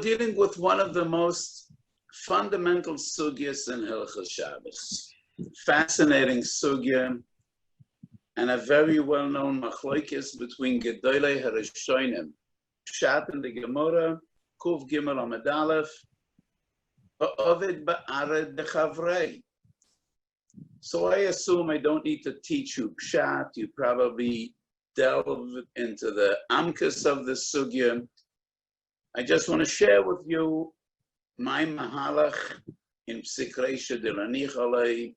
we're dealing with one of the most fundamental sugyas in Hilchos Shabbos. Fascinating sugya, and a very well-known machlokes between Gedolei Harishonim, Pshat in the Gemara, Kuf Gimel Amud Aleph, Ovid Ba'ared Dechavrei. So I assume I don't need to teach you Pshat. You probably delve into the Amkus of the sugya. I just want to share with you my mahalach in Psik Reisha de la Nicha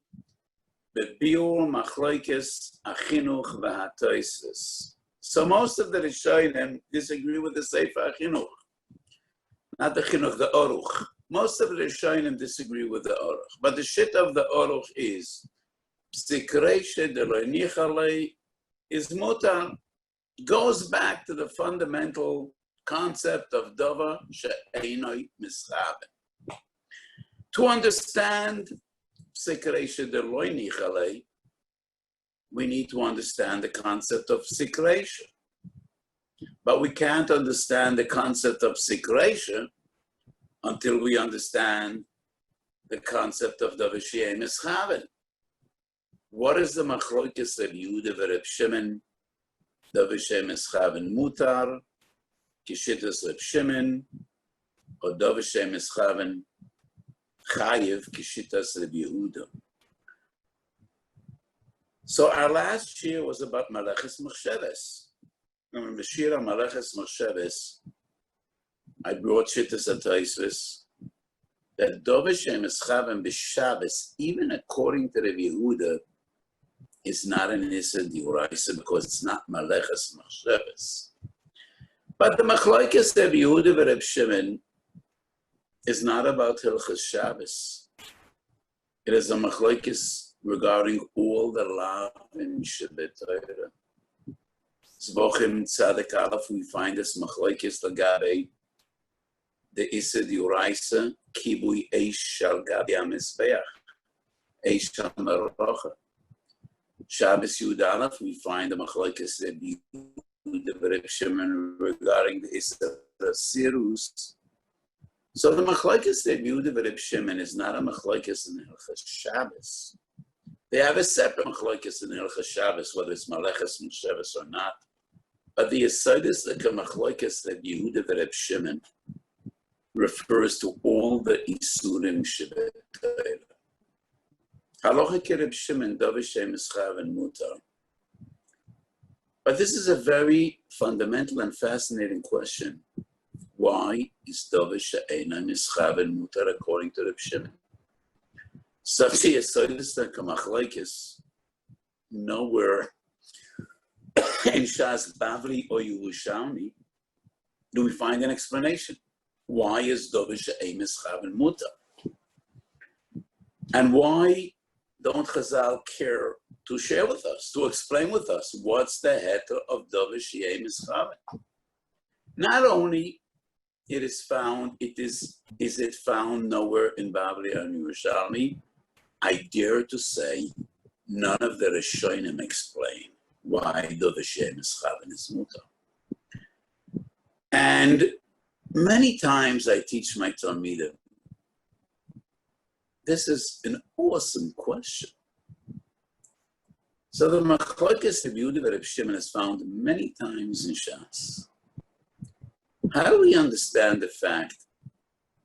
bebiur machlokes achinuch v'hatoises. So most of the Rishonim disagree with the Sefer Chinuch, not the Chinuch, the Oruch. Most of the Rishonim disagree with the Oruch, but the shit of the Oruch is Psik Reisha de la Nicha is mutar, goes back to the fundamental concept of davar she'einoi mischaben. To understand Psik Reisha de lo Nicha, we need to understand the concept of Psik Reisha. But we can't understand the concept of Psik Reisha until we understand the concept of davar she'einoi mischaben. What is the machlokes of Yehuda v'Reb Shimon? Davar she'einoi mischaben mutar, kishitas Reb Shimon, or davar she'einoi mischaben chayiv, kishitas Reb Yehuda. So our last year was about Maleches Machsheves. And in the Shir Maleches Machsheves, I brought shitas ataysis that davar she'einoi mischaben b'Shabbos, even according to Reb Yehuda, is not an Issa Diuraisa because it's not Maleches Machsheves. But the machlokes of Yehuda v'Reb Shimon is not about Hilchos Shabbos. It is a machlokes regarding all the law in Shabbat Torah. Zvochim Tzadik Aleph, we find this machlokes lagabe the Issa Diuraisa kibui eish shal gabi hamizbeach, eish shal merocha. Shabbos Yud Aleph, we find the machlokes of Yehuda v'Reb Shimon regarding the Issa Sirus. So the machlokes of Yehuda v'Reb Shimon is not a machlokes in Hilchos Shabbos. They have a separate machlokes in Hilchos Shabbos, whether it's Maleches Machsheves or not. But the Yesodis like a machlokes of Yehuda v'Reb Shimon refers to all the Isurim Shabbat Torah. Halacha Reb Shimon davar she'einoi mischaben mutar. But this is a very fundamental and fascinating question. Why is davar she'einoi mischaben mutar according to Reb Shimon? Such a yesodis like a machlokes nowhere in Shas Bavli or Yerushalmi do we find an explanation. Why is davar she'einoi mischaben mutar? And why don't Chazal care to share with us, to explain with us what's the heter of davar she'einoi mischaben? Not only is it found nowhere in Bavli or Yerushalmi, I dare to say none of the Rishonim explain why davar she'einoi mischaben is mutar. And many times I teach my Talmidim, this is an awesome question. So the machlokes of Yehuda v'Reb Shimon is found many times in Shas. How do we understand the fact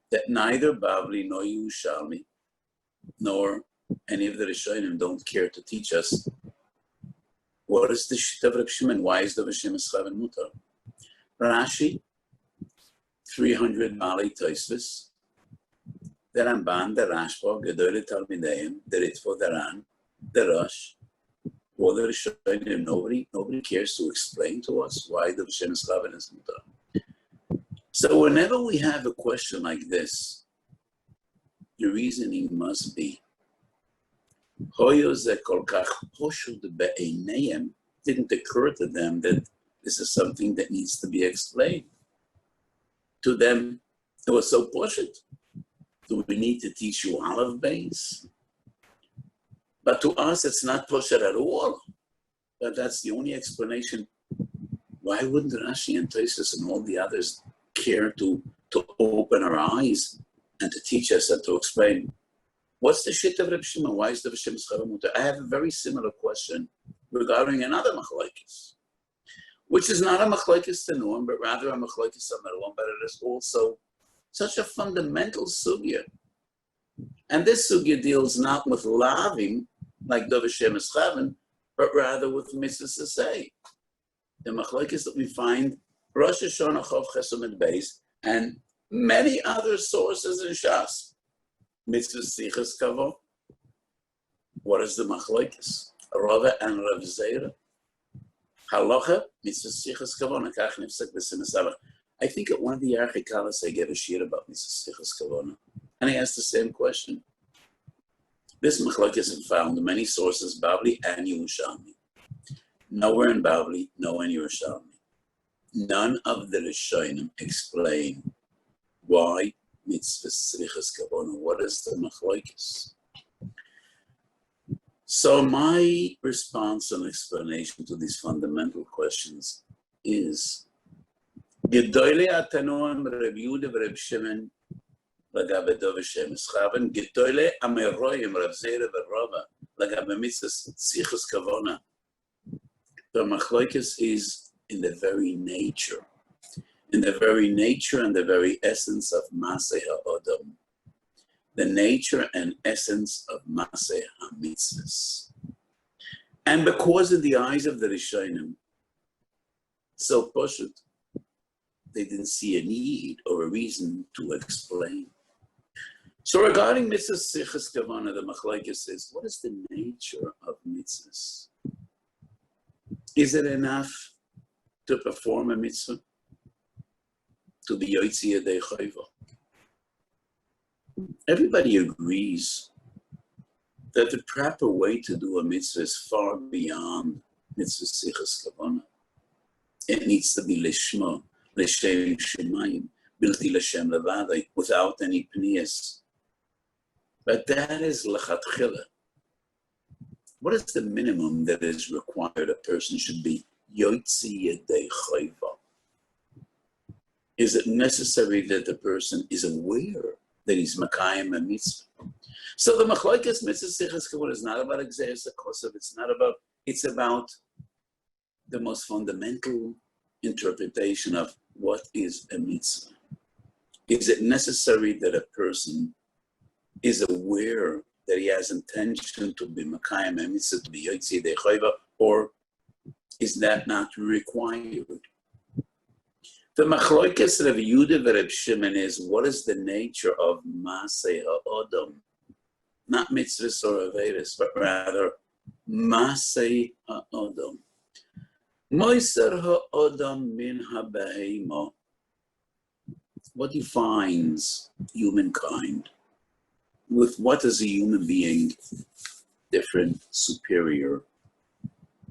that neither Bavli nor Yerushalmi nor any of the Rishonim don't care to teach us what is the shit of Reb Shimon? Why is davar she'einoi mischaben mutar? Rashi, 300 Mali Tosfos, the Ramban, the Rashba, Gedolei Talmideim, the Ritva, the Ran, the Rosh, all the Rishonim, nobody cares to explain to us why davar she'einoi mischaben is mutar. So whenever we have a question like this, the reasoning must be, Hoyo ze kol kach poshut be'einayim, didn't occur to them that this is something that needs to be explained. To them, it was so poshut. Do we need to teach you olive base? But to us, it's not poshut at all. But that's the only explanation. Why wouldn't Rashi and Tosfos and all the others care to to open our eyes and to teach us and to explain what's the shit of Reb Shimon? Why is the Hashem Mutar? I have a very similar question regarding another machlokes, which is not a machlokes tenuim, but rather a machlokes amelon, but it is also such a fundamental sugya. And this sugya deals not with lavim, like Dov Hashem Eschaven, but rather with mitzvahs to say. The machlokes that we find Rosh Hashanah Chav Chesed Beis and many other sources in Shas. Mitzvah Sichas Kavod. What is the machlokes? Rava and Rav Zera. Halacha, Mitzvah Sichas Kavod. I think at one of the Archikalas I gave a shiur about Mitzvah Sichas Kavod, and I asked the same question. This machlokes is found in many sources, Bavli and Yerushalmi. Nowhere in Bavli, nowhere in Yerushalmi. None of the Rishonim explain why mitzvah srichas kavona. What is the machlokes? So my response and explanation to these fundamental questions is Gedolei Atanoim Reb Yehuda v'Reb Shimon lagabe Dov Hashem Eschaven, Gedolei Ameroyim Rav Zera v'Rava lagabe mitzvah srichas kavona. The machlokes is in the very nature and the very essence of Maseh HaOdam, the nature and essence of Maseh HaMitzvahs. And because in the eyes of the Rishonim, so Poshut, they didn't see a need or a reason to explain. So regarding Mitzvah Sichas Kavana, the machlokes is, what is the nature of mitzvahs? Is it enough to perform a mitzvah? To be Yotzi Yadei Chayva? Everybody agrees that the proper way to do a mitzvah is far beyond mitzvah sichas kavana. It needs to be lishma, l'shem shemayim, bilti l'shem levadai, without any pnias. But that is l'chatchila. What is the minimum that is required? A person should be Yotzi Yadei Chayva. Is it necessary that the person is aware that he's Makayim a mitzvah? So the machlokes mitzvah sichas kavod is not about exeris hakosav. It's about the most fundamental interpretation of what is a mitzvah. Is it necessary that a person is aware that he has intention to be Makayim a mitzvah, to be Yotzi Yadei Chayva, or is that not required? The machlokes Rav Yehuda v'Reb Shimon is, what is the nature of Maseh HaOdam? Not mitzvahs or averis, but rather Maseh HaOdam. Moiser HaOdam min haBehema. What defines humankind? With what is a human being different, superior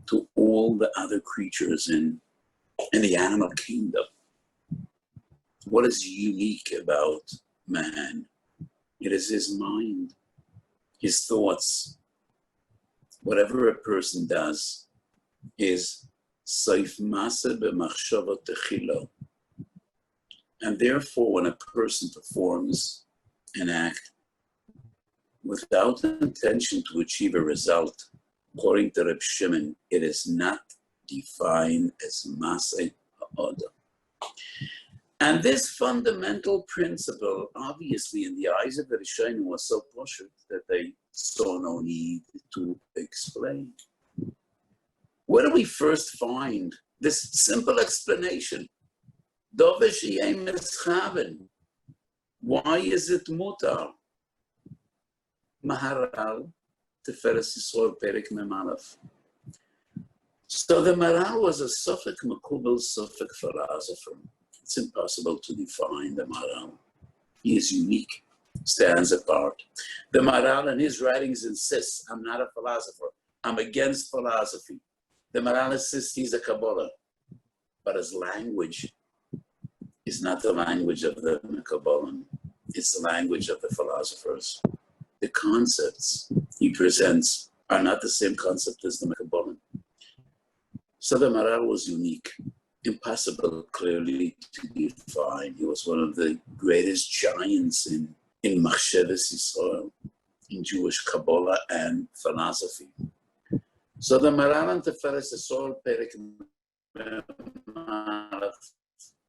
to all the other creatures in the animal kingdom? What is unique about man? It is his mind, his thoughts. Whatever a person does is saif masa b'machshava techilo. And therefore, when a person performs an act without intention to achieve a result, according to Reb Shimon, it is not defined as Maseh HaOdam. And this fundamental principle, obviously, in the eyes of the Rishonim, was so poshut that they saw no need to explain. Where do we first find this simple explanation? Dovesh yem eschaven. Why is it mutar? Maharal Teferes Yisrael Perek Mem Aleph. So the Maharal was a Sofek Makubal Sofek philosopher. It's impossible to define the Maharal. He is unique, stands apart. The Maharal in his writings insists, I'm not a philosopher, I'm against philosophy. The Maharal insists he's a Kabbalah, but his language is not the language of the Kabbalah, it's the language of the philosophers. The concepts he presents are not the same concept as the Kabbalah. So the Maharal was unique. impossible clearly to define. He was one of the greatest giants in Machshavas Yisrael, in Jewish Kabbalah and philosophy. So the Maral and Teferes is all Perek.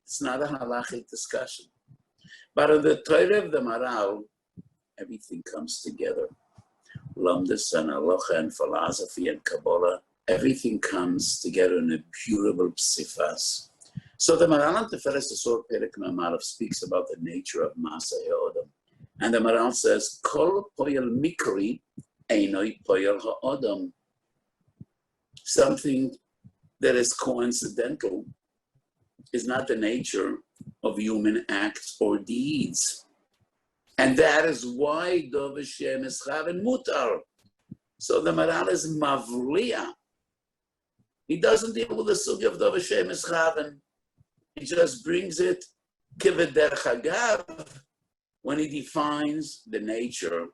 It's not a halachic discussion. But in the Torah of the Maral, everything comes together. Lamdas and halacha and philosophy and Kabbalah, everything comes together in a beautiful psifas. So the Maral and Teferes Asor Perek Memarav speaks about the nature of Masay Odom. And the Maral says, Kol poyel mikri einoi poyel ha'odom. Something that is coincidental is not the nature of human acts or deeds. And that is why Dov Hashem is Chaven Mutar. So the Maral is Mavliya. He doesn't deal with the sugi of Dov Hashem is Chaven. He just brings it Kiveder Chagav when he defines the nature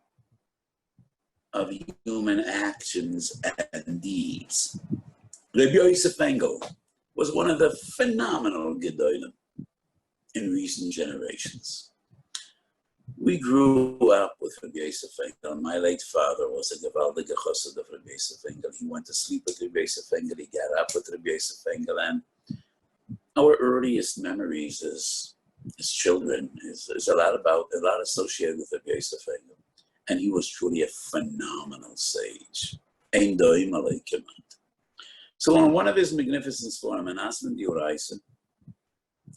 of human actions and deeds. Rabbi Yosef Engel was one of the phenomenal Gedolim in recent generations. We grew up with Rabbi Yosef Engel. My late father was a Gevaldige Chassid of Rabbi Yosef Engel. He went to sleep with Rabbi Yosef Engel. He got up with Rabbi Yosef Engel. And our earliest memories as children is a lot associated with Rabbi Yosef Engel. And he was truly a phenomenal sage. Ein doim alei kemat. So on one of his magnificent forums, in Asman Reisha,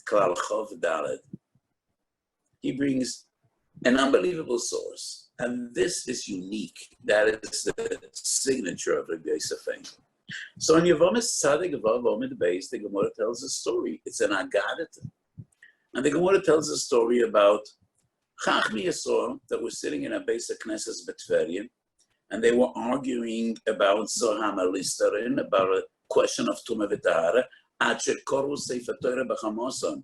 Klal Chov Dalet, he brings an unbelievable source. And this is unique. That is the signature of Rabbi Yosef Engel. So in Yevomis Tzadik Vav Omid Beis, the Gemara tells a story. It's an Agadah. And the Gemara tells a story about Chachmi Yisrael that was sitting in a Beis Knesses B'Tveria, and they were arguing about Zoham Alistarin, about a question of Tumah V'Tahara, Acher Koru Sefer Torah B'Chamoson.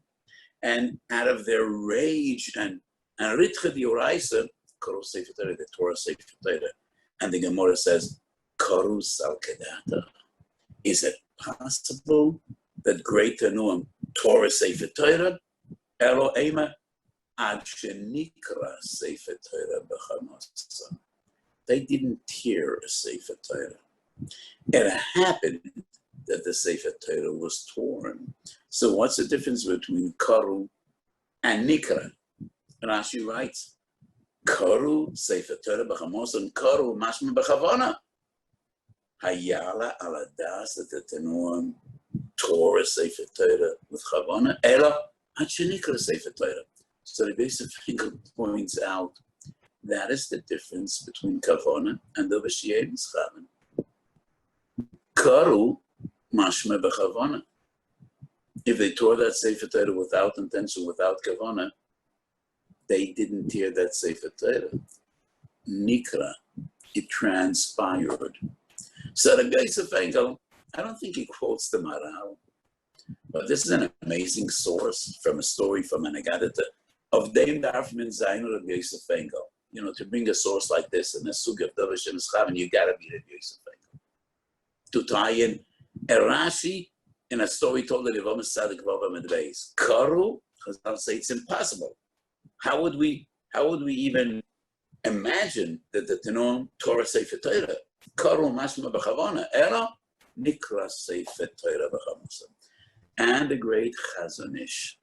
And out of their rage and Ritcha Dioraisa, Koru Sefer Torah, the Torah Sefer Torah. And the Gemara says, Koru Sal Kedata. Is it possible that great Tanuim, Torah Sefer Torah, Elo Ema, Ad Shenikra Sefer Torah B'Chamoson. They didn't tear a Sefer Torah. It happened that the Sefer Torah was torn. So what's the difference between Karu and Nikra? Rashi writes, Karu Sefer Torah B'Chamoson, Karu Mashma B'Chavana. Hayala ala das that the Tanuim tore a Sefer Torah with Chavana, Ela Ad Shenikra Sefer Torah. So the basic Engel points out that is the difference between Kavona and the Vashiyeh Mischaven. Karu mashma b'chavona. If they tore that Sefer Torah without intention, without Kavona, they didn't tear that Sefer Torah. Nikra, it transpired. So the Yosef Engel, I don't think he quotes the Maral, but this is an amazing source from a story from an Agadata of Deim Darfman Zainur of Yosef Engel. You know, to bring a source like this in a sugi of Dov Hashem Eschaven, you gotta be Rabbi Yosef Engel. To tie in a Rashi in a story told in Yevomis Tzadik Vav Omid Beis. Karu, Chazal say it's impossible. How would we even imagine that the Tanuim Torah Sefer Torah? Karu mashma b'chavona, Ela nikra Sefer Torah b'chamoson. And the great Chazon Ish.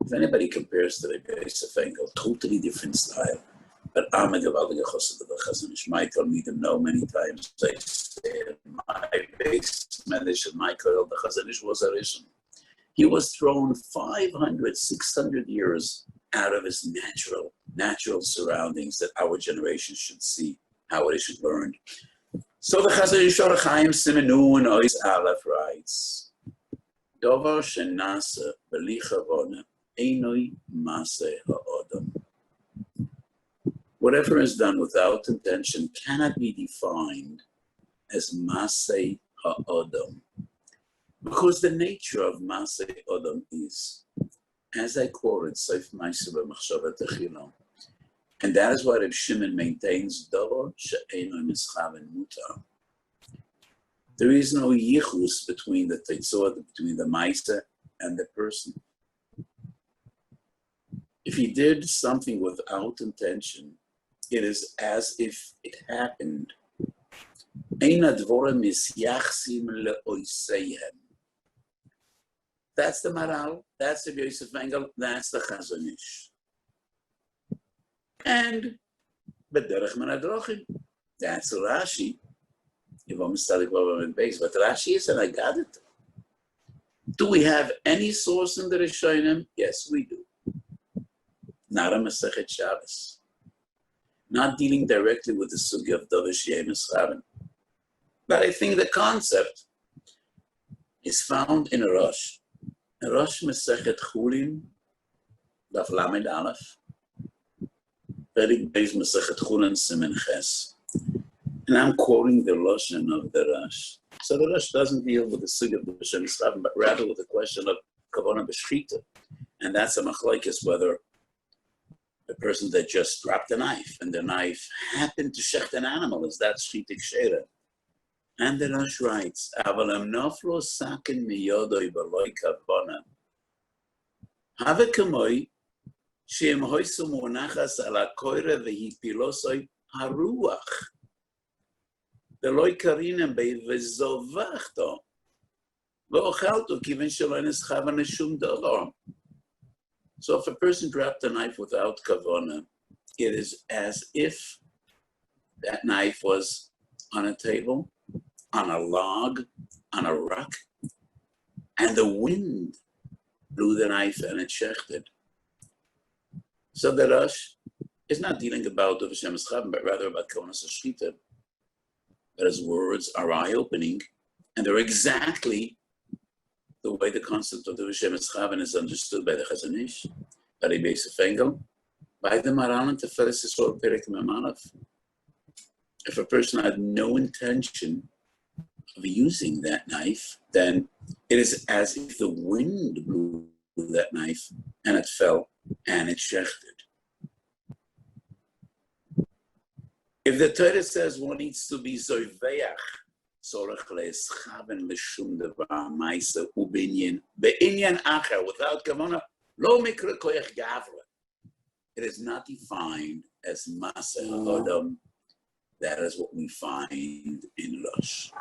If anybody compares to the Yosef Engel, totally different style. But I'm a Gevaldige Chassid of the Chazon Ish. My Talmidim know many times. They say my base medish, my Koil, the Chazon Ish was a Rishon. He was thrown 500, 600 years out of his natural surroundings that our generation should see, how it should learn. So the Chazon Ish Orach Chaim Simenu and Ois Aleph writes, Dovar shenasa b'li chavona einoi maseh ha'odom. Whatever is done without intention cannot be defined as maseh ha'odom, because the nature of maseh odom is, as I quoted, Seif Ma'aser b'machshava techila, and that is why Reb Shimon maintains Dovar she'einoi mischaven mutar. There is no yichus between the teitzot, between the ma'aseh and the person. If he did something without intention, it is as if it happened. That's the Maral, that's the Yosef Engel, that's the Chazon Ish. And B'derech Manadrochim, that's Rashi. But Rashi is an Agadat. Do we have any source in the Rishonim? Yes, we do. Not a Masechet Shabbos. Not dealing directly with the Sugi of Dovish Yemes Chaven. But I think the concept is found in a Rosh. A Rosh Masechet Chulin, Daf Lamed Aleph. Perik Beis Masechet Chulin Simen Ches. And I'm quoting the Lashon of the Rosh. So the Rosh doesn't deal with the Sugi of Dovish Yemes Chaven, but rather with the question of Kavona B'Shchita. And that's a machlokes whether the person that just dropped a knife and the knife happened to shecht an animal, is that shchitik shera? And the Rosh writes, "Avalam noflo sakin miyodoi b'loi kavona. Have kamoi she'em hoisu monachas ala koire v'hipilosoi haruach. V'loi karinem bei v'zovachto. V'ochalto kiven shelo neschavan shum dovar." So if a person dropped a knife without kavona, it is as if that knife was on a table, on a log, on a rock, and the wind blew the knife and it shechted. So the Rosh is not dealing about Dovish Yemes Chaven, but rather about Konas Shchita. But his words are eye-opening, and they're exactly the way the concept of the Dovish Yemes Chaven is understood by the Chazon Ish, by the Yosef Engel, by the Maran and Teferes Yisrael Perek Mem Aleph. If a person had no intention of using that knife, then it is as if the wind blew that knife and it fell and it shechted. If the Torah says one needs to be zoiveach, without kavana, lo mikra koyach gavra. It is not defined as maseh adam. That is what we find in Rosh.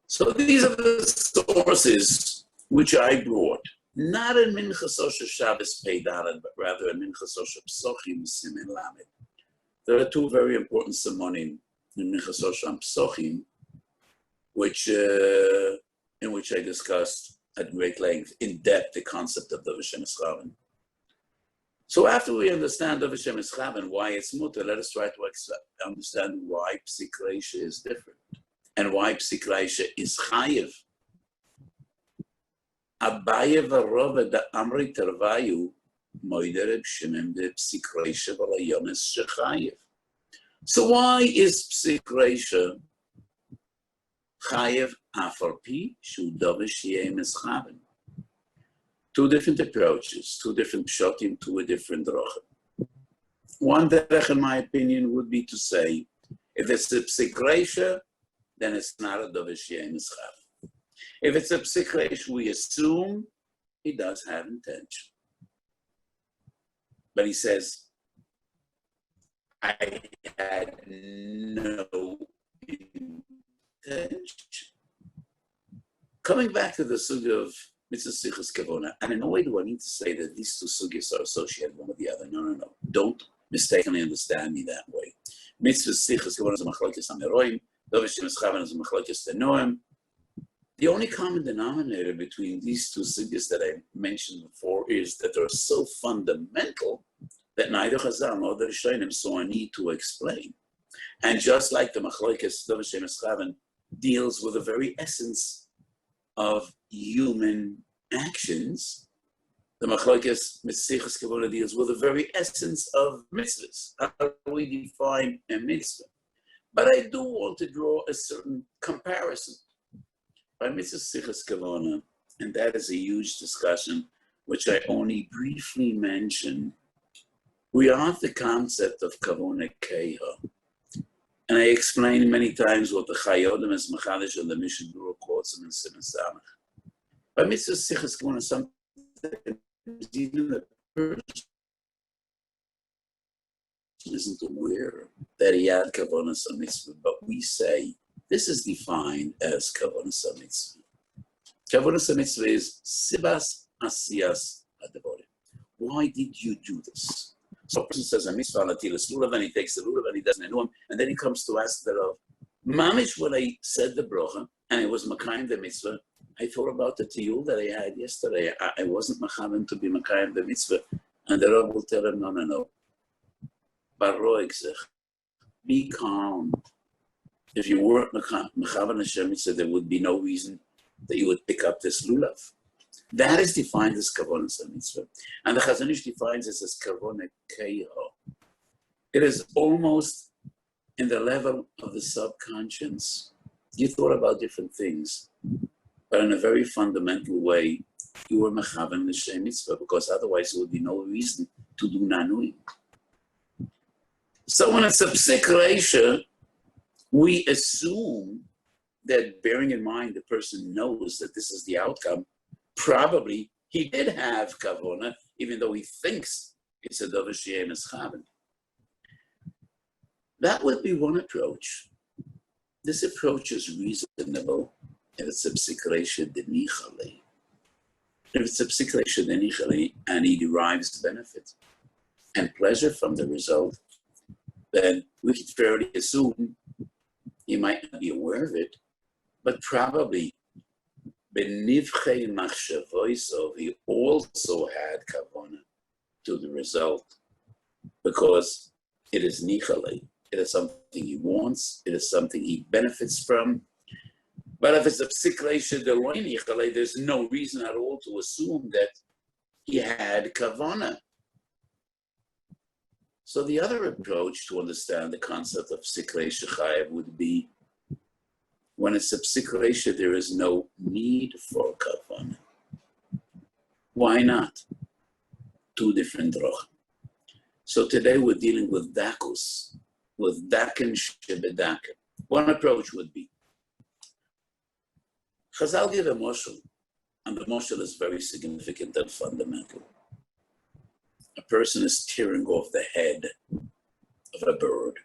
So these are the sources which I brought, not in Mincha Sosha Shabbos Peidalet, but rather in Mincha Sosha Psochim Simen Lamed. There are two very important simonim in Mincha Sosha Psochim, in which I discussed at great length, in depth, the concept of Dovish Yemes Chaven. So after we understand Dovish Yemes Chaven, why it's mutter, let us try to understand why Psik Reisha is different and why Psik Reisha is chayiv. Abaye v'rove da amri tervayu moidereb shemem de Psik Reisha v'layones shechayiv. So why is Psik Reisha chayiv afarpi shu Dovish Yemes Chaven? Two different approaches, two different pshatim, to a different rochim. One derech, in my opinion, would be to say, if it's a Psik Reisha, then it's not a Dovish Yemes Chaven. If it's a Psik Reisha, we assume he does have intention. But he says, I had no intention. Coming back to the sugya of Mitzvah Sichas Kavona, and in a way do I need to say that these two sugyas are associated one with the other. No. Don't mistakenly understand me that way. Mitzvah Sichas Kavona is a machlokes ameroim, Dovish Yemes Chaven is a machlokes tenoim. The only common denominator between these two sugyas that I mentioned before is that they're so fundamental that neither Chazal nor the Rishonim saw a need to explain. And just like the machlokes Dovish Yemes Chaven deals with the very essence of human actions, the machlokes Sichas Kavona deals with the very essence of mitzvahs. How do we define a mitzvah? But I do want to draw a certain comparison by Mitzvah Sichas Kavona, and that is a huge discussion which I only briefly mentioned. We have the concept of Kavona Keha, And I explained many times what the Chayodim is Machadish and the Mishnah Berurah quotes him in Simon Samach. By mitzvah sichas kavana, sometimes even the person isn't aware that he had kavanas mitzvah, but we say this is defined as kavanas mitzvah. Kavanas mitzvah is sibas asiyas adavorim. Why did you do this? So a person says a mitzvah latilas lulav, and he takes the lulav and he doesn't know him, and then he comes to ask the Rav, mamish, when I said the bracha and it was makayim the mitzvah, I thought about the tiyul that I had yesterday. I wasn't machavim to be makayim the mitzvah, and the Rav will tell him, no. Be calm. If you weren't machavim Hashem mitzvah, there would be no reason that you would pick up this lulav. That is defined as kavanas mitzvah, and the Chazon Ish defines this as kavana keiho. It is almost in the level of the subconscious. You thought about different things, but in a very fundamental way, you were mechaven l'shem mitzvah, because otherwise there would be no reason to do nanuim. So when it's a psik reisha, we assume that, bearing in mind the person knows that this is the outcome, probably he did have kavona, even though he thinks it's a davar she'ein eschaven. That would be one approach. This approach is reasonable if it's a psik reisha de Nicha. If it's a psik reisha de Nicha and he derives benefit and pleasure from the result, then we could fairly assume he might not be aware of it, but probably benivchei machshavoisov, he also had kavona to the result, because it is nichale. It is something he wants. It is something he benefits from. But if it's a psik reisha de lo nichale, there's no reason at all to assume that he had kavona. So the other approach to understand the concept of psik reisha chayav would be, when it's a psik reisha, there is no need for kavana. Why not? Two different drochim. So today we're dealing with dakus, with daken shebedaken. One approach would be, Chazal give a moshel, and the moshel is very significant and fundamental. A person is tearing off the head of a bird,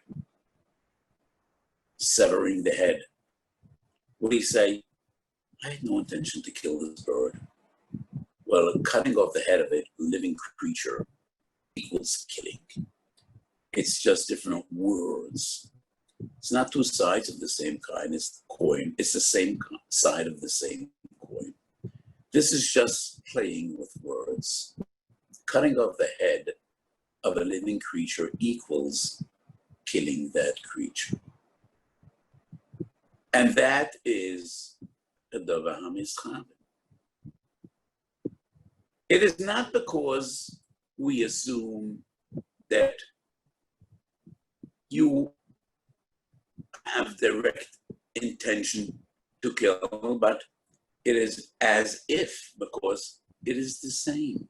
severing the head. Would he say, I had no intention to kill this bird? Well, cutting off the head of a living creature equals killing. It's just different words. It's not two sides of the same kind, it's the coin. It's the same side of the same coin. This is just playing with words. Cutting off the head of a living creature equals killing that creature. And that is a davar hamischaven. It is not because we assume that you have direct intention to kill, but it is as if, because it is the same.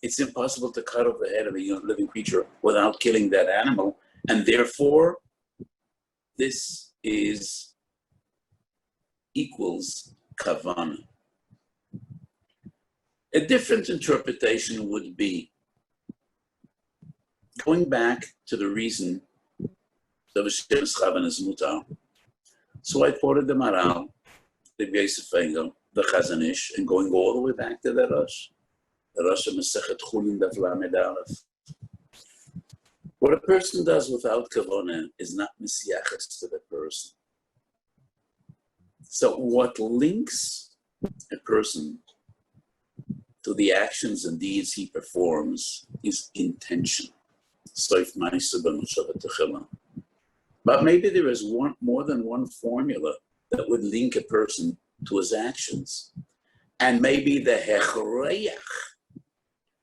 It's impossible to cut off the head of a living creature without killing that animal, and therefore this is equals kavana. A different interpretation would be going back to the reason that is mutar. So I quoted the Maral, the Yosef Engel, the Chazon Ish, and going all the way back to the Rosh. The Rosh Masechet Chulin Daf Lamed Aleph. What a person does without kavana is not misiachas to the person. So what links a person to the actions and deeds he performs is intention. But maybe there is more than one formula that would link a person to his actions. And maybe the hechreach,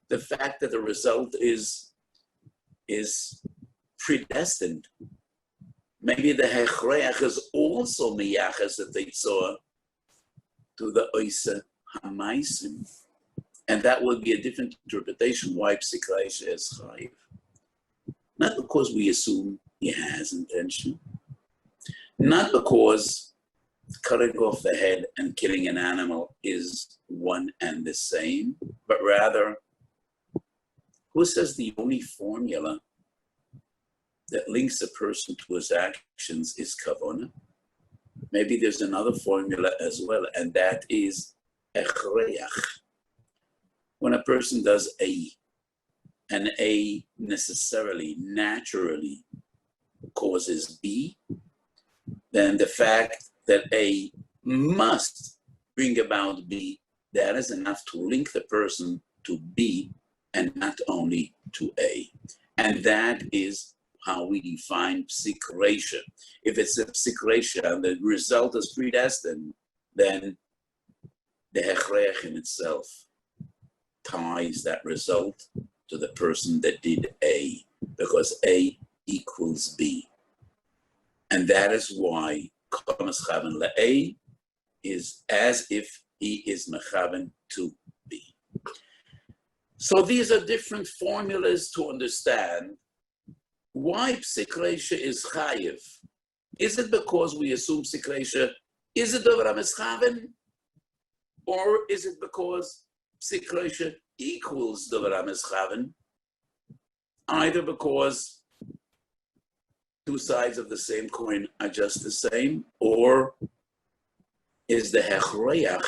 the fact that the result is predestined. Maybe the hechreach is also miyachas that they saw to the oisa hamaisim. And that would be a different interpretation why psik reisha is chayiv. Not because we assume he has intention, Not because cutting off the head and killing an animal is one and the same, but rather, who says the only formula that links a person to his actions is kavanah? Maybe there's another formula as well, and that is echreach. When a person does A, and A necessarily, naturally causes B, then the fact that A must bring about B, that is enough to link the person to B and not only to A. And that is how we define psik reisha. If it's a psik reisha and the result is predestined, then the hechrech in itself ties that result to the person that did A, because A equals B. And that is why Komas Chaven LaA is as if he is Mechaven to B. So these are different formulas to understand why Psik Reisha is Chayiv. Is it because we assume Psik Reisha is it Dover HaMeschaven? Or is it because Psik Reisha equals Dover HaMeschaven? Either because two sides of the same coin are just the same, or is the hechroyach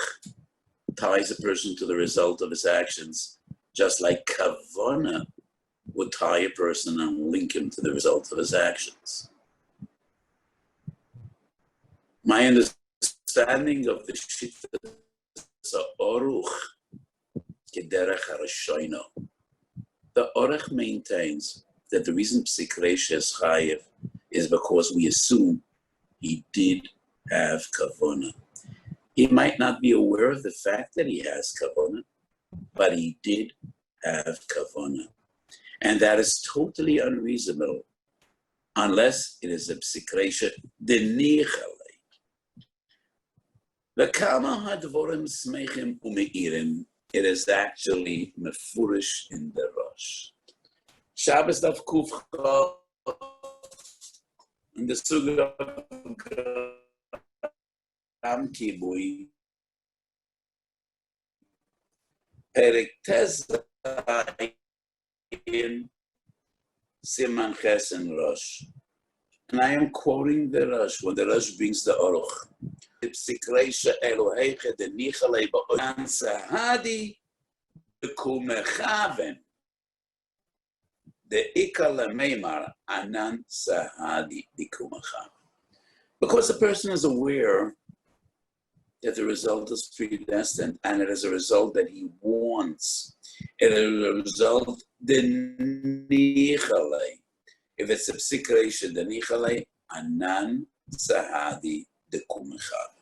ties a person to the result of his actions, just like kavana would tie a person and link him to the result of his actions. My understanding of the shita is oruch kederech harashoino. The oruch maintains that the reason psik reisha is chayiv is because we assume he did have kavanah. He might not be aware of the fact that he has kavanah, but he did have kavanah. And that is totally unreasonable unless it is a psik reisha de ניחא. V'kama hadvorim smeichim umeirim. It is actually mefurish in the Rosh. Shabbos Daf Kuf Chav in the Suga Gram Kibui Perek Tezai in Siman Ches and Rosh. And I am quoting the Rosh when the Rosh brings the Oruch. Psik reisha Eloheicha de Nicha le'ba'odan sahadi b'kumechaven the ikala meimar anan sahadi b'kumechaven. Because the person is aware that the result is predestined, and it is a result that he wants. It is a result the Nicha. If it's a psik reisha the Nicha anan sahadi b'kumechaven.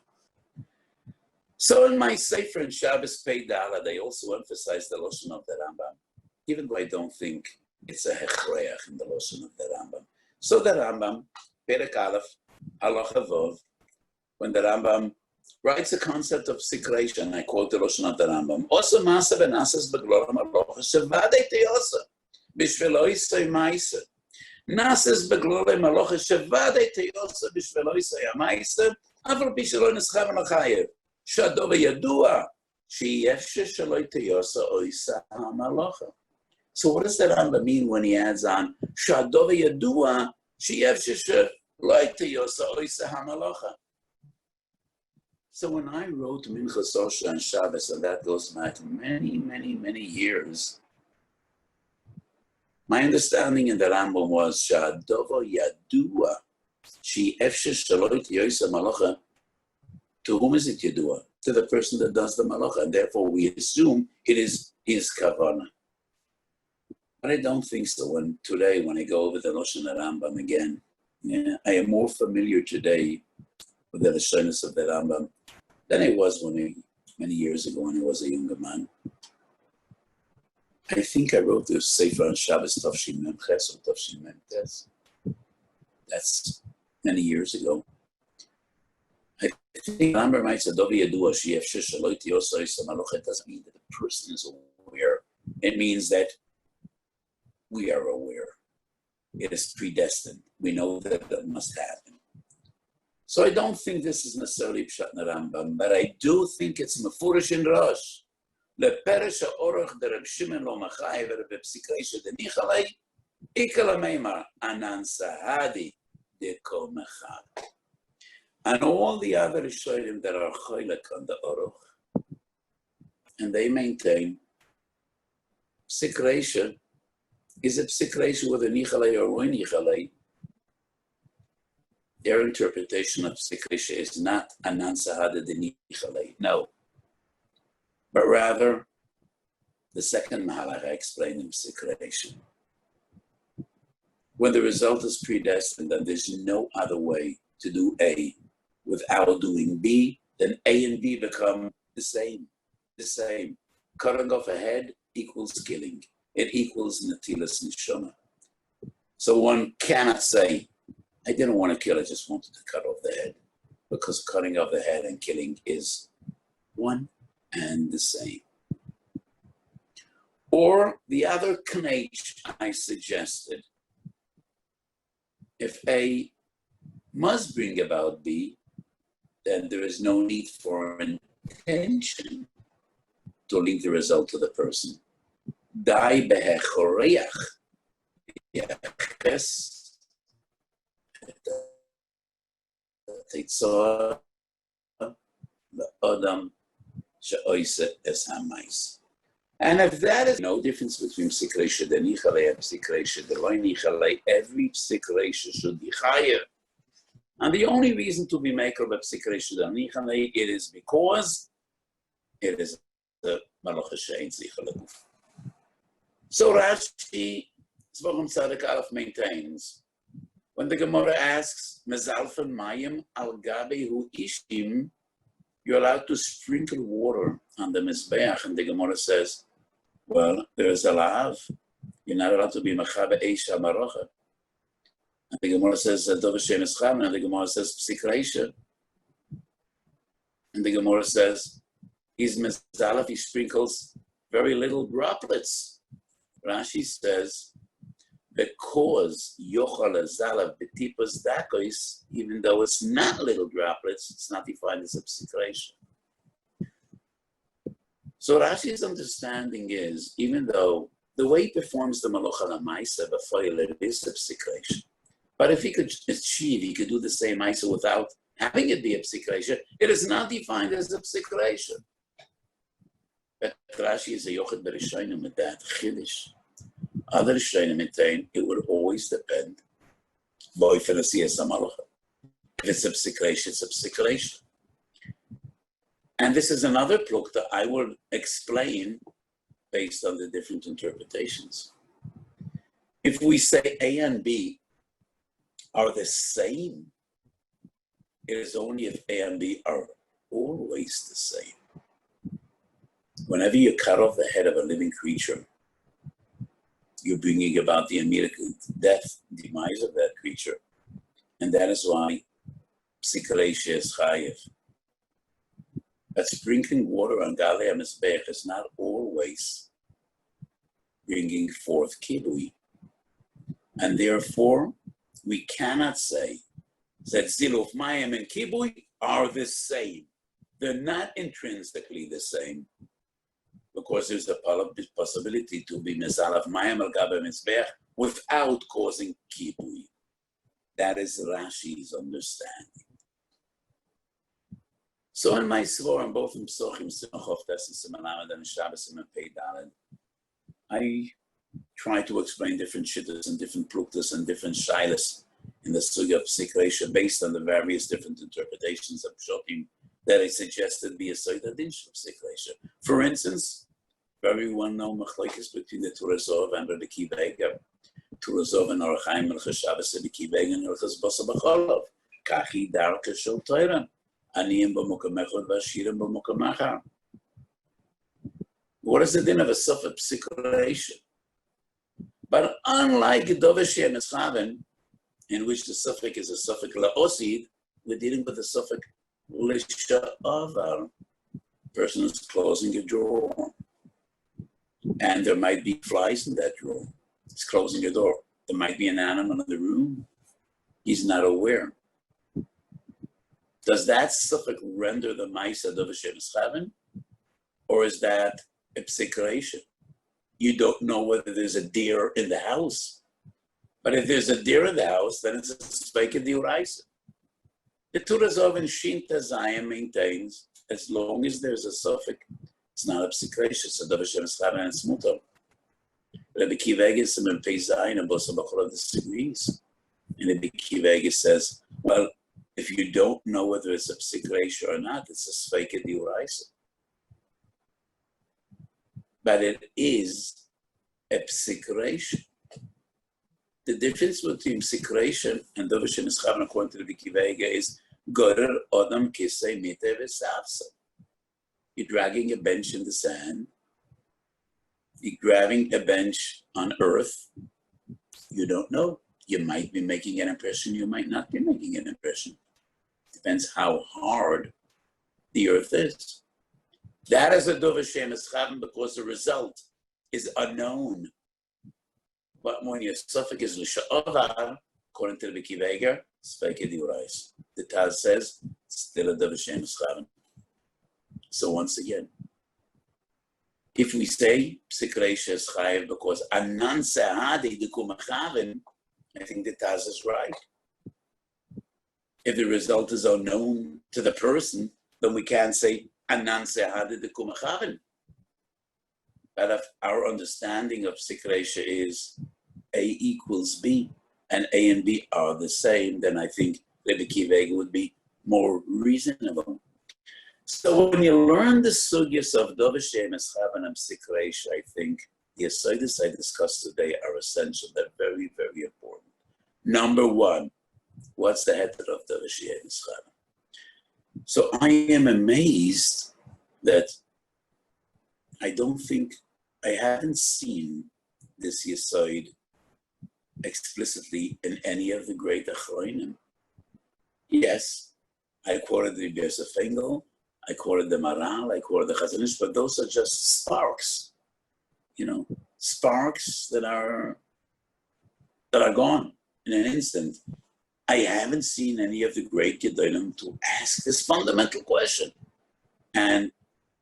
So in my Sefer in Shabbos Pei Daled, they also emphasize the Lashon of the Rambam, even though I don't think it's a hechreach in the Lashon of the Rambam. So the Rambam, Perek Aleph, Halacha Vov, when the Rambam writes the concept of psik reisha, and I quote the Lashon of the Rambam, Osa masa v'nasas b'glorim halocha shevadei teyosa b'shvelo yisay ma'isa. Nasas b'glorim halocha shevadei teyosa b'shvelo yisay ma'isa, aval b'shelo nischav l'chayev. Shadov yadua sheyefshe shaloi teyosa oisa hamalocha. So what does that Rambam mean when he adds on Shadov yadua sheyefshe shaloi teyosa oisa hamalocha? So when I wrote Mincha Sosha and Shabbos, and that goes back many, many, many years, my understanding in the Rambam was Shadov yadua sheyefshe shaloi teyosa hamalocha. To whom is it Yedua? To the person that does the malacha, and therefore we assume it is his kavanah. But I don't think so. When I go over the Lashon Rambam again, I am more familiar today with the Lashonos of the Rambam than I was many years ago when I was a younger man. I think I wrote the Sefer on Shabbos Tavshin Mem Ches or Tavshin Mem Tes. That's many years ago. I think Rambam writes that Dovi Yadua Sheyefshe Shaloi Teyosa Oisa Hamalocha. It doesn't mean that the person is aware. It means that we are aware. It is predestined. We know that it must happen. So I don't think this is necessarily Pshat in the Rambam, but I do think it's Mefurish in Rosh. לפרש האורך דרב שמעון לא מחאי ורב פסיק רישא דניחא ליה, איקרא מימר ענן סהדי דכל מחד. And all the other Shiurim that are choilek on the Aruch, and they maintain Psik Reisha is a Psik Reisha with a Nicha or a Nicha. Their interpretation of Psik Reisha is not Anan Sahada de Nicha. No. But rather, the second Mahalach I explained in Psik Reisha. When the result is predestined and there's no other way to do A without doing B, then A and B become the same. Cutting off a head equals killing. It equals Natilas Neshama. So one cannot say, I didn't want to kill, I just wanted to cut off the head. Because cutting off the head and killing is one and the same. Or the other knach I suggested, if A must bring about B, then there is no need for intention to link the result to the person. Dai behechoreach yaches tetzor le'adam she'oise es hamais. And if that is no difference between Psik Reisha and Nicha and Psik Reisha the loy Nicha, every Psik Reisha should be higher. And the only reason to be maker of Psik Reisha and Nicha, it is because it is the Malach Shein Zicha Leguf. So Rashi, Tzvachim Tzadik Aleph maintains, when the Gemara asks, Mezalfen Mayim al Gabi Hu Ishim, you're allowed to sprinkle water on the Mizbeach, and the Gemara says, well, there is a lav. You're not allowed to be Mechabe Eisha Marocha. And the Gemara says, Dov Hashem is Chamen, and the Gemara says, Psik Reisha. And the Gemara says, he's Mezalef, he sprinkles very little droplets. Rashi says, because Yochal Zalav Betipas Dakois, even though it's not little droplets, it's not defined as a Psik Reisha. So Rashi's understanding is, even though the way he performs the Malocha Lamaisa b'foil, it is a Psik Reisha. But if he could achieve, he could do the same Maisa without having it be a Psik Reisha, it is not defined as a Psik Reisha. But Rashi is a Yochad B'Rishonim with that Chiddush. Other Rishonim maintain it would always depend. If it's a Psik Reisha, it's a Psik Reisha. And this is another pluk that I will explain based on the different interpretations. If we say A and B are the same, it is only if A and B are always the same. Whenever you cut off the head of a living creature, you're bringing about the immediate death, demise of that creature. And that is why Psik Reisha is chayiv. But sprinkling water on Galei HaMizbech is not always bringing forth kibui. And therefore, we cannot say that Ziluf Mayim and kibui are the same. They're not intrinsically the same, because there's the possibility to be Mezalav Mayim al Gabe Mizbech without causing kibui. That is Rashi's understanding. So in my Svar, and both in Psochim, Simachov, Tessin, Simalamed, and Shabbos, and Pei Daled, I try to explain different shittas and different pluktas and different shilas in the sugya of Psik Reisha based on the various different interpretations of Pshotim that I suggested be a Soida Dinsh of Psik Reisha. For instance, very well-known machlokes between the Turazov and the Kibega. Turazov and Orachaim and Chashavas and the Kibega and Orchas Basa B'cholov. Kachi Darka Shel Torah. Aniyim b'mokamechod v'ashirim b'mokamacha. What is the din of a suffix Psik Reisha? But unlike Dovesh Yemischaven, in which the suffix is a suffix la'osid, we're dealing with the suffix l'sha'avar. Person is closing a drawer, and there might be flies in that drawer. He's closing a door. There might be an animal in the room. He's not aware. Does that suffix render the Maisa Dov Hashem Eschaven? Or is that a Psik Reisha? You don't know whether there's a deer in the house. But if there's a deer in the house, then it's a Spike in the Uraisa. The Turazov and Shinta Zayim maintains, as long as there's a suffix, it's not a Psik Reisha, so Dov Hashem Eschaven and it's mutar. Rabbi Kiva Eges and Pei Zayin and Bosa Bacholov disagrees. And Rabbi Kiva Eges says, well, if you don't know whether it's a Psik Reisha or not, it's a Spike in the Uraisa. But it is a Psik Reisha. The difference between Psik Reisha and Dov Hashem Eschaven, according to Rabbi Kiva Eges, is Gorer Odam Kisei Mite V'Savsa. You're dragging a bench in the sand. You're grabbing a bench on earth. You don't know. You might be making an impression. You might not be making an impression. Depends how hard the earth is. That is a Dov Hashem Eschaven because the result is unknown. But when your suffix is l'sha'avar, according to the Rabbi Kiva Eger, Speke Diurais. The Taz says, still a Dov Hashem Eschaven. So once again, if we say Psik Reisha is chayiv because anan sehadi dekum achaven, I think the Taz is right. If the result is unknown to the person, then we can't say anan sehadi dekum achaven. But if our understanding of Psik Reisha is A equals B, and A and B are the same, then I think Rabbi Kiva Eger would be more reasonable. So when you learn the sugyas of Dov Hashem Eschaven and Psik Reisha, I think the asaidas I discussed today are essential. They're very, very important. Number one, what's the head of Dov Hashem Eschaven? So I am amazed that I haven't seen this Yesoid explicitly in any of the great Achronim. Yes, I quoted the Rebbe Yosef Engel, I quoted the Maral, I quoted the Chazon Ish, but those are just sparks, sparks that are gone in an instant. I haven't seen any of the great Gedolim to ask this fundamental question and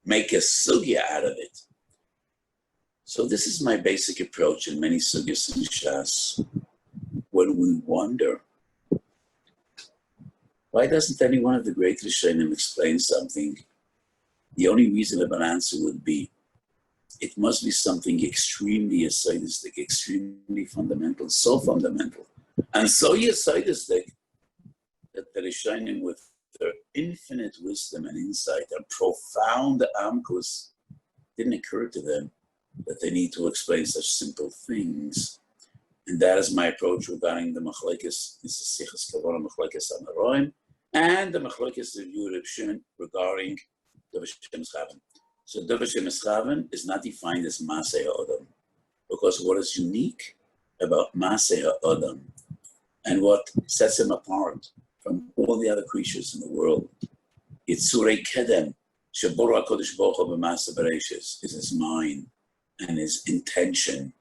make a sugya out of it. So this is my basic approach in many sugyas in Shas. When we wonder, why doesn't any one of the great Rishonim explain something? The only reasonable answer would be, it must be something extremely asidistic, extremely fundamental, so fundamental, and so asidistic that the Rishonim, with their infinite wisdom and insight and profound amkus, didn't occur to them that they need to explain such simple things. And that is my approach regarding the Machlekes, this is Sichas Kavanah Machlekes Amaroim, and the Machlekes of Yurib Shimon regarding Dov Hashem Eschaven. So Dov Hashem Eschaven is not defined as Maseh HaAdam, because what is unique about Maseh HaAdam and what sets him apart from all the other creatures in the world, it's Surei Kedem, Shebora HaKadosh Baruch Hu B'Maaseh Bereishis, is his mind and his intention.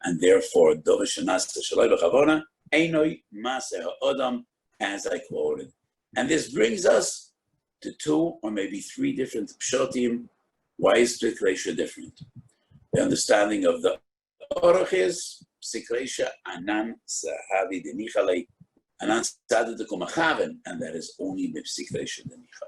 And therefore, Dov Hashem Shaloi B'Chavona, Einoi Maseh HaAdam, as I quoted. And this brings us to 2 or maybe 3 different pshatim. Why is Psik Reisha different? The understanding of the Orach is Psik Reisha anan sahavi de Nicha Anan Sada de Kumachaven, and that is only Psik Reisha de Nicha.